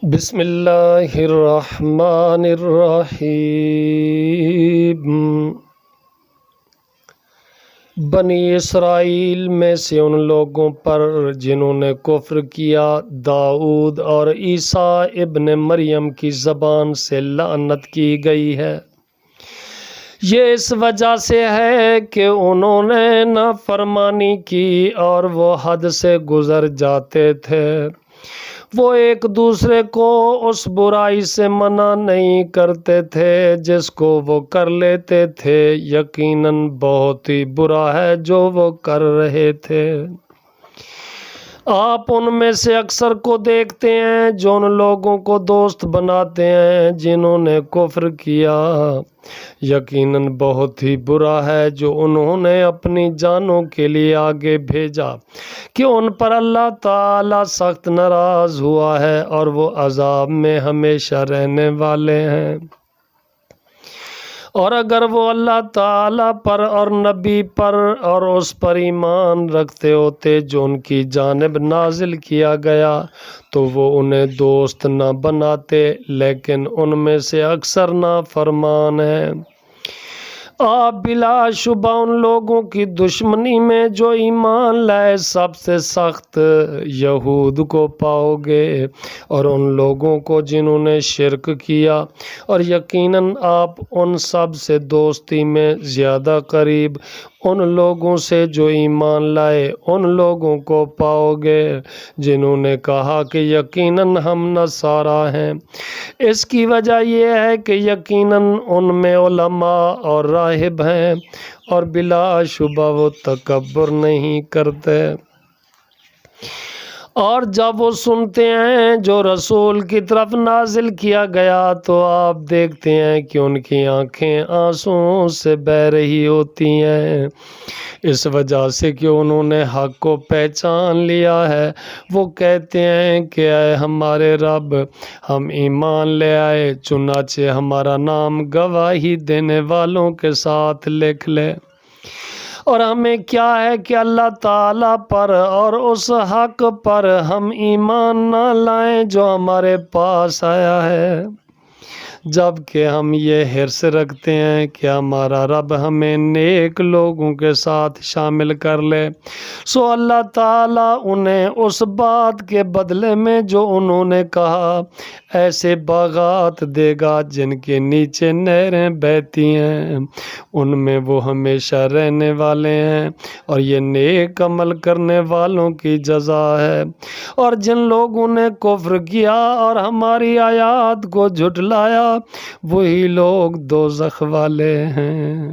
بسم اللہ الرحمن الرحیم۔ بنی اسرائیل میں سے ان لوگوں پر جنہوں نے کفر کیا داؤد اور عیسیٰ ابن مریم کی زبان سے لعنت کی گئی ہے۔ یہ اس وجہ سے ہے کہ انہوں نے نافرمانی کی اور وہ حد سے گزر جاتے تھے۔ وہ ایک دوسرے کو اس برائی سے منع نہیں کرتے تھے جس کو وہ کر لیتے تھے، یقیناً بہت ہی برا ہے جو وہ کر رہے تھے۔ آپ ان میں سے اکثر کو دیکھتے ہیں جو ان لوگوں کو دوست بناتے ہیں جنہوں نے کفر کیا، یقیناً بہت ہی برا ہے جو انہوں نے اپنی جانوں کے لیے آگے بھیجا کہ ان پر اللہ تعالی سخت ناراض ہوا ہے اور وہ عذاب میں ہمیشہ رہنے والے ہیں۔ اور اگر وہ اللہ تعالی پر اور نبی پر اور اس پر ایمان رکھتے ہوتے جو ان کی جانب نازل کیا گیا تو وہ انہیں دوست نہ بناتے، لیکن ان میں سے اکثر نافرمان ہیں۔ آپ بلا شبہ ان لوگوں کی دشمنی میں جو ایمان لائے سب سے سخت یہود کو پاؤ گے اور ان لوگوں کو جنہوں نے شرک کیا، اور یقیناً آپ ان سب سے دوستی میں زیادہ قریب ان لوگوں سے جو ایمان لائے ان لوگوں کو پاؤ گے جنہوں نے کہا کہ یقیناً ہم نصارا ہیں۔ اس کی وجہ یہ ہے کہ یقیناً ان میں علماء اور راہب ہیں اور بلا شبہ وہ تکبر نہیں کرتے۔ اور جب وہ سنتے ہیں جو رسول کی طرف نازل کیا گیا تو آپ دیکھتے ہیں کہ ان کی آنکھیں آنسوؤں سے بہہ رہی ہوتی ہیں، اس وجہ سے کہ انہوں نے حق کو پہچان لیا ہے۔ وہ کہتے ہیں کہ اے ہمارے رب، ہم ایمان لے آئے، چنانچہ ہمارا نام گواہی دینے والوں کے ساتھ لکھ لے۔ اور ہمیں کیا ہے کہ اللہ تعالیٰ پر اور اس حق پر ہم ایمان نہ لائیں جو ہمارے پاس آیا ہے، جبکہ ہم یہ حرص رکھتے ہیں کہ ہمارا رب ہمیں نیک لوگوں کے ساتھ شامل کر لے۔ سو اللہ تعالیٰ انہیں اس بات کے بدلے میں جو انہوں نے کہا ایسے باغات دے گا جن کے نیچے نہریں بہتی ہیں، ان میں وہ ہمیشہ رہنے والے ہیں، اور یہ نیک عمل کرنے والوں کی جزا ہے۔ اور جن لوگوں نے کفر کیا اور ہماری آیات کو جھٹلایا وہی لوگ دوزخ والے ہیں۔